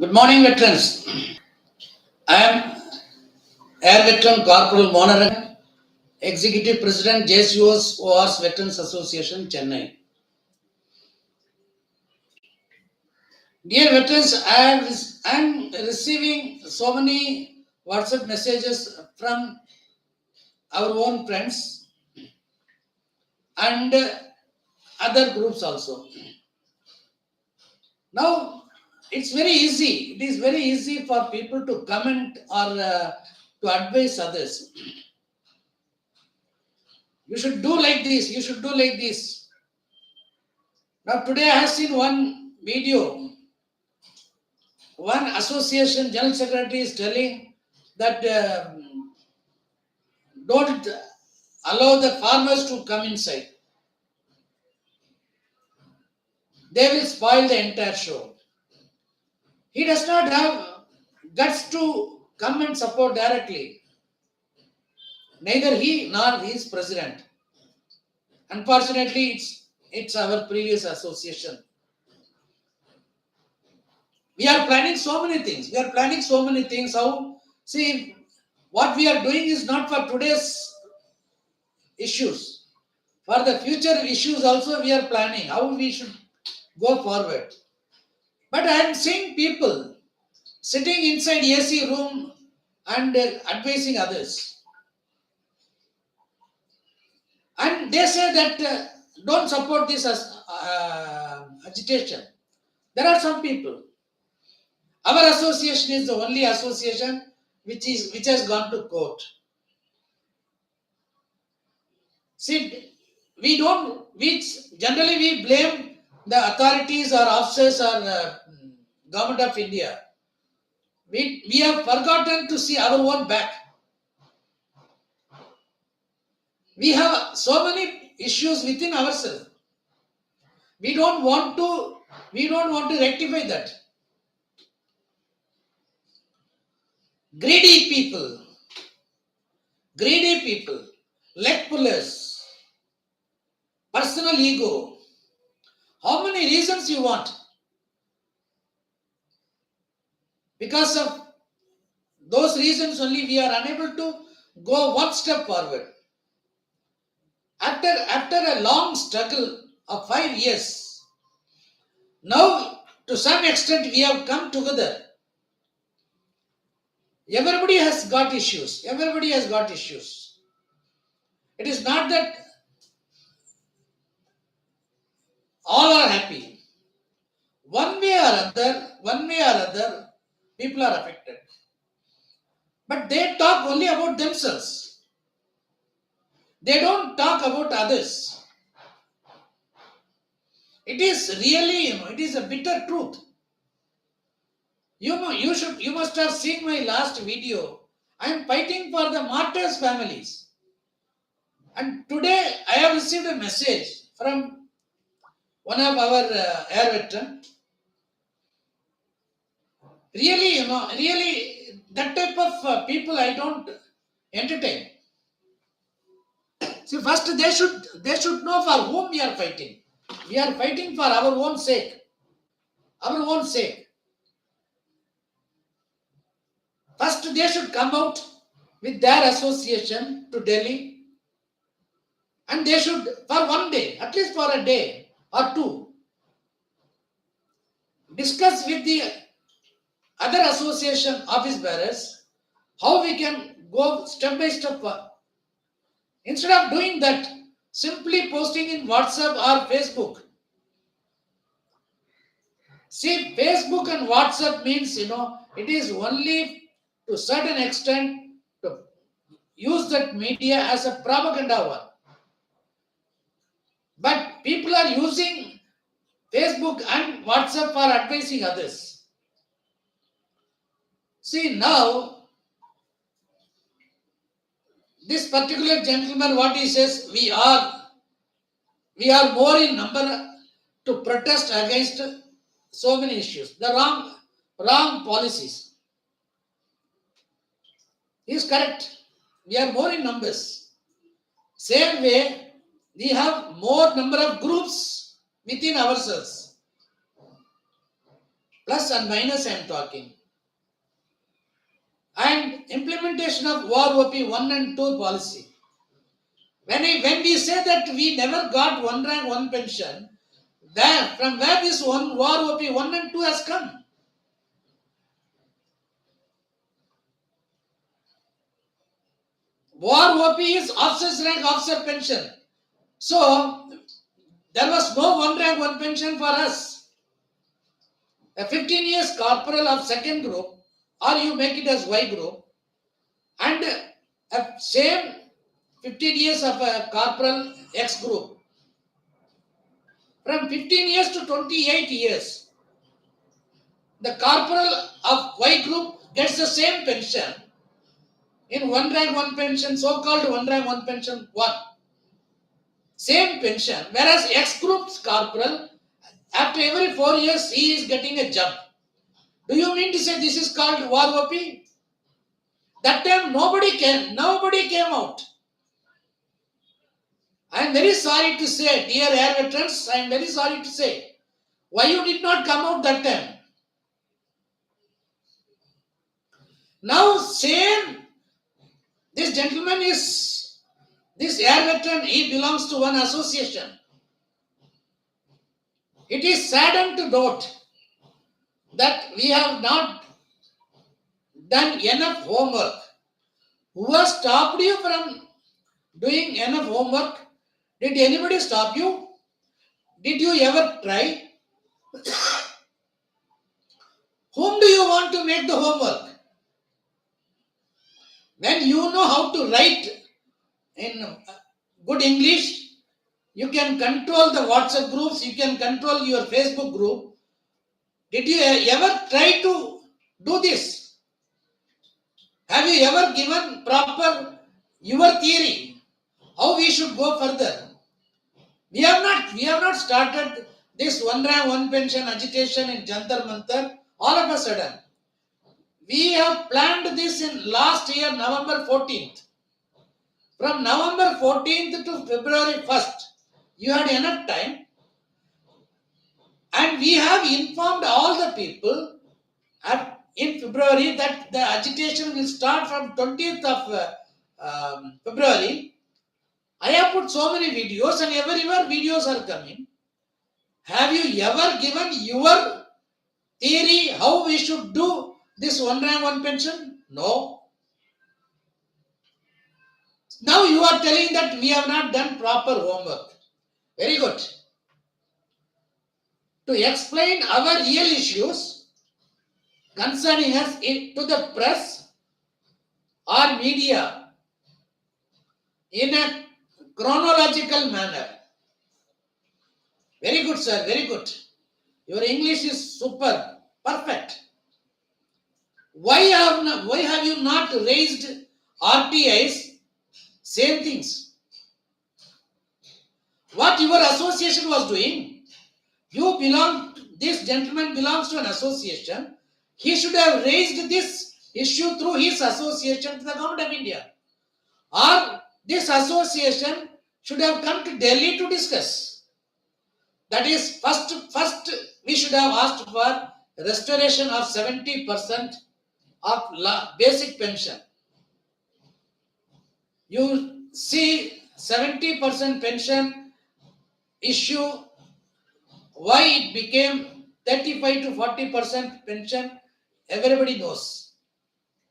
Good morning, veterans. I am Air Veteran Corporal Monaran, Executive President JSUS ORS Veterans Association, Chennai. Dear veterans, I am receiving so many WhatsApp messages from our own friends and other groups also. Now, it's very easy. It is very easy for people to comment or to advise others. You should do like this. You should do like this. Now, today I have seen one video. One association general secretary is telling that don't allow the farmers to come inside. They will spoil the entire show. He does not have guts to come and support directly. Neither he nor his president. Unfortunately, it's our previous association. We are planning so many things. We are planning so many things. How see what we are doing is not for today's issues. For the future issues also we are planning how we should go forward. But I am seeing people sitting inside AC room and advising others. And they say that don't support this as agitation. There are some people. Our association is the only association which has gone to court. See, generally we blame the authorities or officers or government of India. We have forgotten to see our own back. We have so many issues within ourselves. We don't want to rectify that. Greedy people, leg pullers, personal ego. How many reasons you want? Because of those reasons only we are unable to go one step forward. After a long struggle of 5 years, now to some extent we have come together. Everybody has got issues. Everybody has got issues. It is not that all are happy. One way or other, people are affected. But they talk only about themselves. They don't talk about others. It is really, it is a bitter truth. You must have seen my last video. I am fighting for the martyrs' families. And today I have received a message from one of our air veteran. Really, that type of people I don't entertain. See, first they should know for whom we are fighting. We are fighting for our own sake. Our own sake. First, they should come out with their association to Delhi, and they should, for one day, at least for a day or two, discuss with the other association office bearers how we can go step by step. Instead of doing that, simply posting in WhatsApp or Facebook. See, Facebook and WhatsApp means, it is only to a certain extent to use that media as a propaganda one. But people are using Facebook and WhatsApp for advising others. See, now, this particular gentleman, what he says, we are more in number to protest against so many issues, the wrong policies. He is correct. We are more in numbers. Same way, we have more number of groups within ourselves Plus and minus I am talking. And implementation of OROP 1 and 2 policy. When we say that we never got one rank, one pension, from where this one OROP 1 and 2 has come? OROP is officer's rank, officer pension. So, there was no one rank, one pension for us. A 15 years corporal of second group, or you make it as Y group, and a same 15 years of a corporal X group. From 15 years to 28 years, the corporal of Y group gets the same pension in one rank, one pension, so-called one rank, one pension, one. Same pension, whereas X group's corporal, after every 4 years, he is getting a jump. Do you mean to say this is called OROP? That time nobody came out. I am very sorry to say, dear air veterans, I am very sorry to say, why you did not come out that time? Now, same, this gentleman is, this air veteran, he belongs to one association. It is saddened to note that we have not done enough homework. Who has stopped you from doing enough homework? Did anybody stop you? Did you ever try? Whom do you want to make the homework? When you know how to write in good English, you can control the WhatsApp groups, you can control your Facebook group. Did you ever try to do this? Have you ever given proper your theory? How we should go further? We have not started this one rank, one pension agitation in Jantar Mantar all of a sudden. We have planned this in last year, November 14th. From November 14th to February 1st, you had enough time. And we have informed all the people in February that the agitation will start from 20th of February. I have put so many videos and everywhere videos are coming. Have you ever given your theory how we should do this one rank, one pension? No. Now you are telling that we have not done proper homework. Very good. To explain our real issues concerning us to the press or media in a chronological manner. Very good, sir. Very good. Your English is super, perfect. Why have you not raised RTIs? Same things. What your association was doing, this gentleman belongs to an association. He should have raised this issue through his association to the government of India. Or this association should have come to Delhi to discuss. That is, first we should have asked for restoration of 70% of basic pension. You see 70% pension issue, why it became 35 to 40% pension, everybody knows.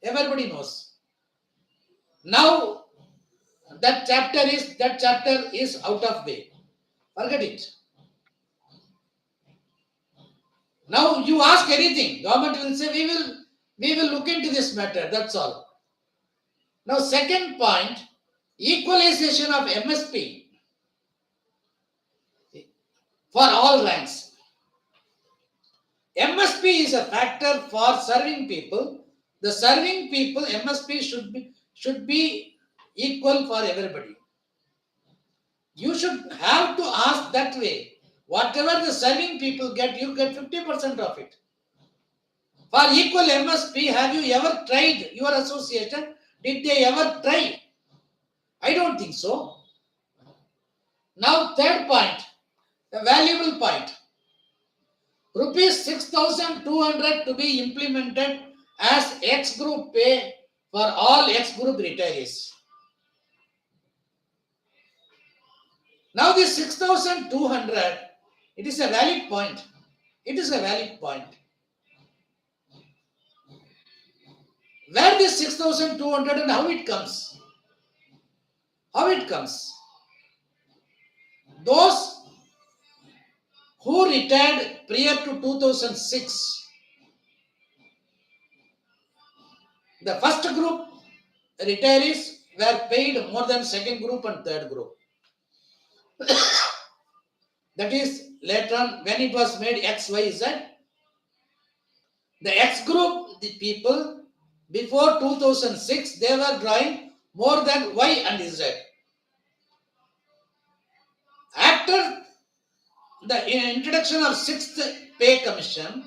Everybody knows. Now that chapter is out of way. Forget it. Now you ask anything, government will say we will look into this matter. That's all. Now second point, equalization of MSP for all ranks. MSP is a factor for serving people. The serving people MSP should be equal for everybody. You should have to ask that way. Whatever the serving people get, you get 50% of it. For equal MSP, have you ever tried your association? Did they ever try? I don't think so. Now, third point, a valuable point. rupees 6,200 to be implemented as X group pay for all X group retirees. Now this 6,200, it is a valid point. It is a valid point. Where this 6,200 and how it comes? How it comes? Those who retired prior to 2006, the first group retirees were paid more than second group and third group. That is later on when it was made XYZ. The X group, the people before 2006, they were drawing more than Y and Z. After the introduction of sixth pay commission,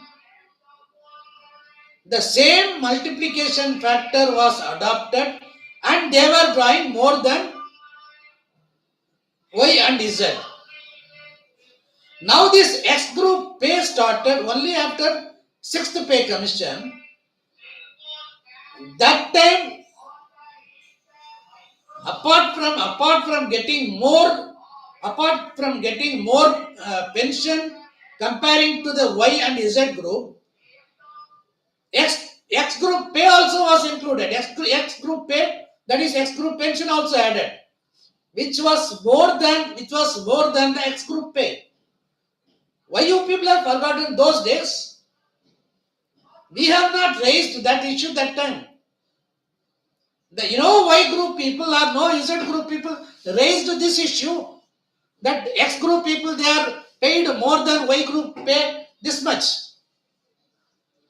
the same multiplication factor was adopted and they were drawing more than Y and Z. Now this X group pay started only after sixth pay commission. That time, apart from getting more pension comparing to the Y and Z group, X group pay also was included. X group pay, that is X group pension also added, which was more than the X group pay. Why you people have forgotten those days? We have not raised that issue that time. Y group people or no Z group people raised this issue that X group people, they are paid more than Y group pay this much.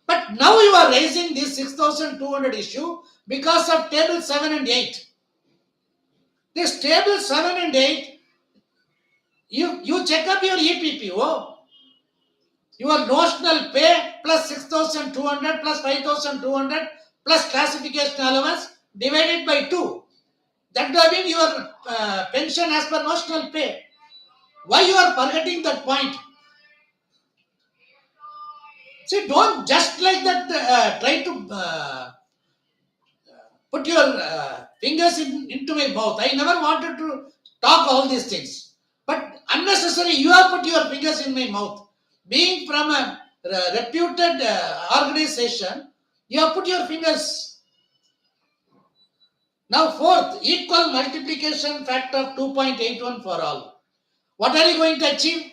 But now you are raising this 6,200 issue because of table 7 and 8. This table 7 and 8, you check up your EPPO, your notional pay plus 6,200 plus 5,200 plus classification allowance divided by 2. That would have been your pension as per notional pay. Why you are forgetting that point? See, don't just like that try to put your fingers into my mouth. I never wanted to talk all these things. But unnecessary, you have put your fingers in my mouth. Being from a reputed organization, you have put your fingers. Now, fourth, equal multiplication factor of 2.81 for all. What are you going to achieve?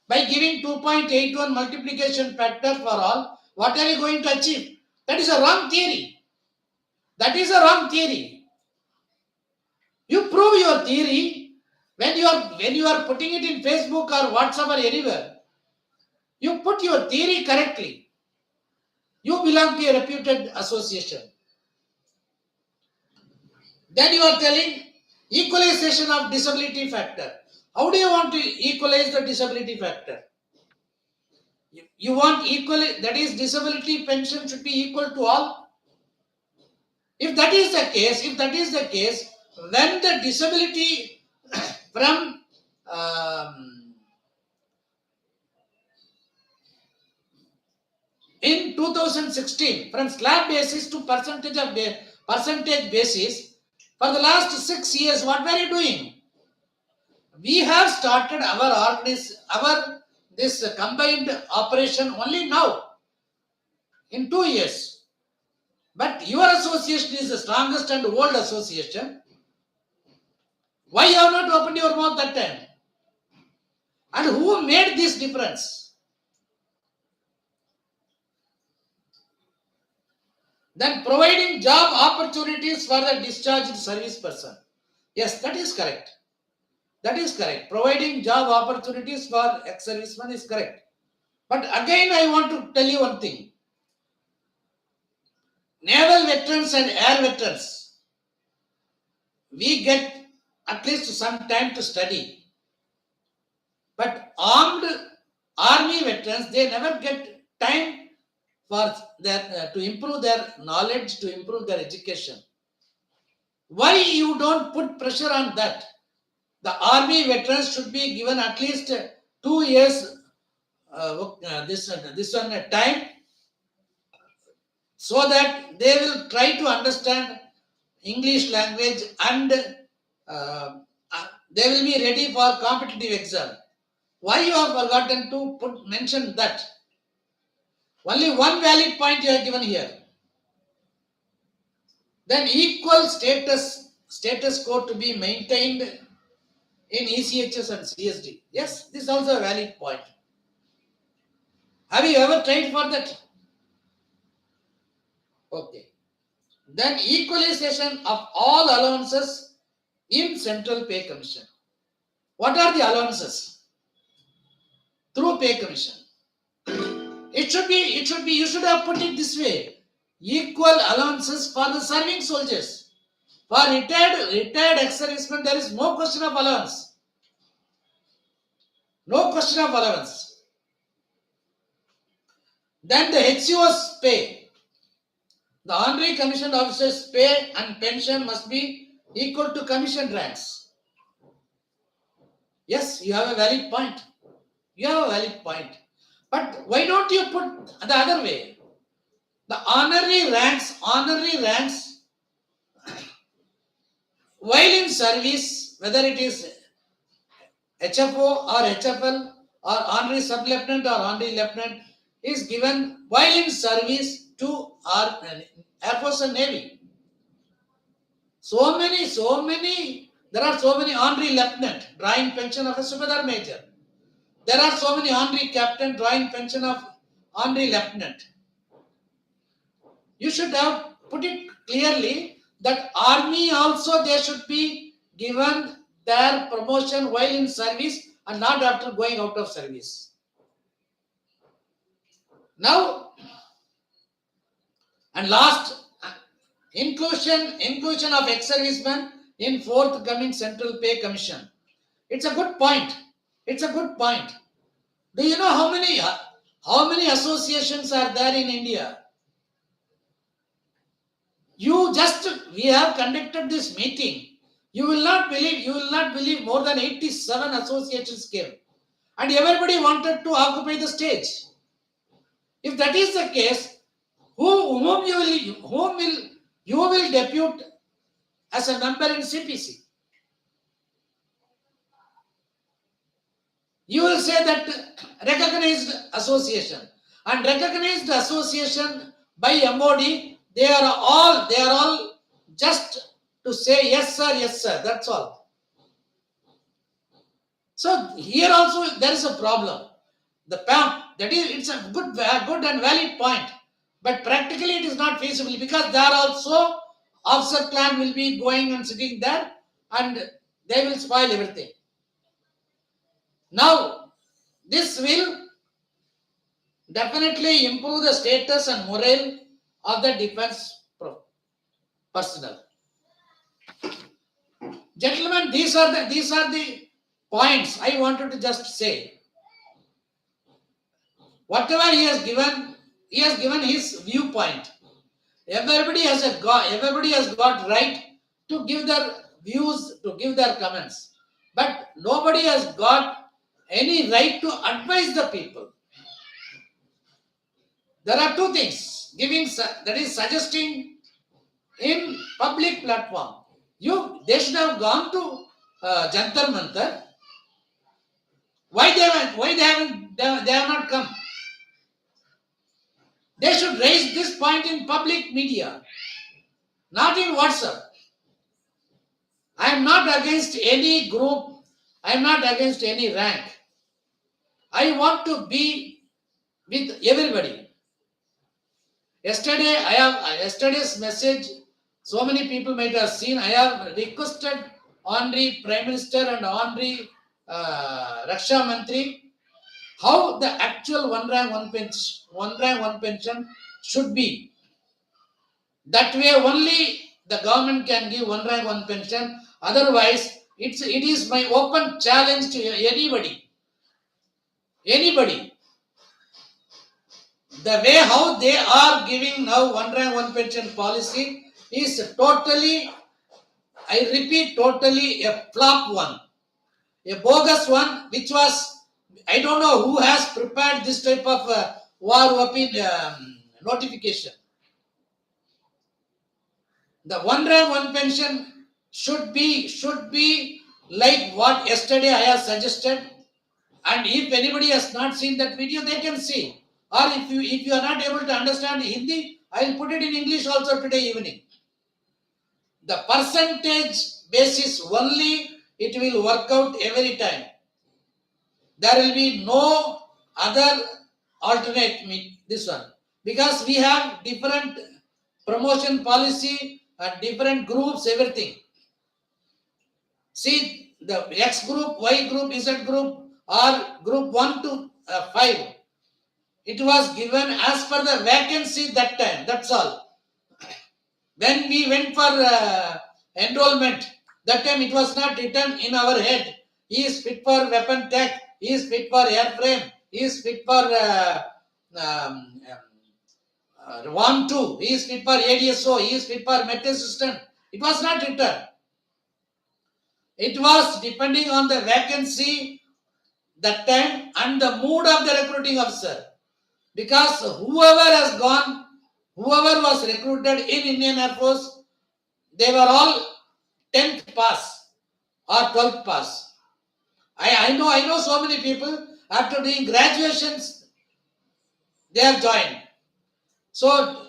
By giving 2.81 multiplication factor for all, what are you going to achieve? That is a wrong theory. That is a wrong theory. You prove your theory when you are putting it in Facebook or WhatsApp or anywhere. You put your theory correctly. You belong to a reputed association. Then you are telling equalization of disability factor. How do you want to equalize the disability factor? You want equal, that is disability pension should be equal to all. If that is the case, when the disability from in 2016 from slab basis to percentage basis, for the last 6 years, what were you doing? We have started this combined operation only now in 2 years. But your association is the strongest and old association. Why you have not opened your mouth that time? And who made this difference? Then providing job opportunities for the discharged service person. Yes, that is correct. That is correct. Providing job opportunities for ex-servicemen is correct. But again, I want to tell you one thing. Naval veterans and air veterans, we get at least some time to study. But armed army veterans, they never get time for their to improve their knowledge, to improve their education. Why you don't put pressure on that? The army veterans should be given at least 2 years this one time, so that they will try to understand English language, and they will be ready for competitive exam. Why you have forgotten to mention that? Only one valid point you have given here. Then equal status quo to be maintained in ECHS and CSD. Yes, this is also a valid point. Have you ever tried for that? Okay. Then equalization of all allowances in Central Pay Commission. What are the allowances? Through Pay Commission. You should have put it this way. Equal allowances for the serving soldiers. For retired ex-servicemen, there is no question of allowance. No question of allowance. Then the HCO's pay. The honorary commissioned officers' pay and pension must be equal to commissioned ranks. Yes, you have a valid point. You have a valid point. But why don't you put the other way? The honorary ranks, while in service, whether it is HFO or HFL or honorary sub-lieutenant or honorary lieutenant, is given while in service to our Air Force and Navy. There are so many honorary lieutenant drawing pension of a Subedar Major. There are so many honorary captain drawing pension of honorary lieutenant. You should have put it clearly that army also they should be given their promotion while in service and not after going out of service. Now, and last, inclusion of ex-servicemen in forthcoming Central Pay Commission. It's a good point. It's a good point. Do you know how many associations are there in India? We have conducted this meeting. You will not believe more than 87 associations came. And everybody wanted to occupy the stage. If that is the case, whom you will depute as a member in CPC? You will say that recognized association, and recognized association by MOD, they are all just to say yes sir, that's all. So here also there is a problem. The PAM, that is, it's a good and valid point, but practically it is not feasible, because there also officer clan will be going and sitting there, and they will spoil everything. Now, this will definitely improve the status and morale of the defense personnel. Gentlemen, these are the points I wanted to just say. Whatever he has given his viewpoint. Everybody has got right to give their views, to give their comments. But nobody has got any right to advise the people. There are two things. That is suggesting in public platform. They should have gone to Jantar Mantar. Why they have not come? They should raise this point in public media, not in WhatsApp. I am not against any group. I am not against any rank. I want to be with everybody. Yesterday's message, so many people might have seen. I have requested Honorary Prime Minister and Honorary Raksha Mantri how the actual one rank one pension should be. That way only the government can give one rank one pension. Otherwise, it is my open challenge to anybody. The way how they are giving now one rank one pension policy is totally, I repeat, totally a flop one, a bogus one, which was I don't know who has prepared this type of OROP notification. The one rank one pension should be like what yesterday I have suggested. And if anybody has not seen that video, they can see. Or if you are not able to understand Hindi, I will put it in English also today evening. The percentage basis only it will work out every time. There will be no other alternate this one, because we have different promotion policy and different groups, everything. See, the X group, Y group, Z group, or group 1 to 5. It was given as per the vacancy that time. That's all. When we went for enrollment, that time it was not written in our head. He is fit for weapon tech. He is fit for airframe. He is fit for um, 1 2. He is fit for ADSO. He is fit for metal system. It was not written. It was depending on the vacancy that time and the mood of the recruiting officer. Because whoever has gone, whoever was recruited in Indian Air Force, they were all 10th pass or 12th pass. I know so many people after doing graduations, they have joined. So,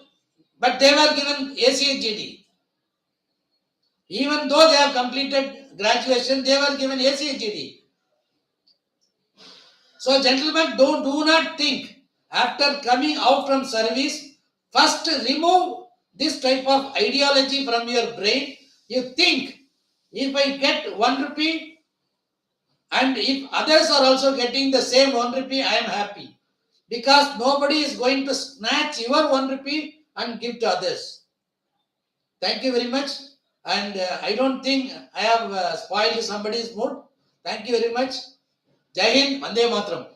but they were given ACHGD. Even though they have completed graduation, they were given ACHGD. So, gentlemen, do not think after coming out from service, first remove this type of ideology from your brain. You think, if I get 1 rupee and if others are also getting the same 1 rupee, I am happy. Because nobody is going to snatch your 1 rupee and give to others. Thank you very much. And I don't think I have spoiled somebody's mood. Thank you very much. Jai Hind, Vande Matram.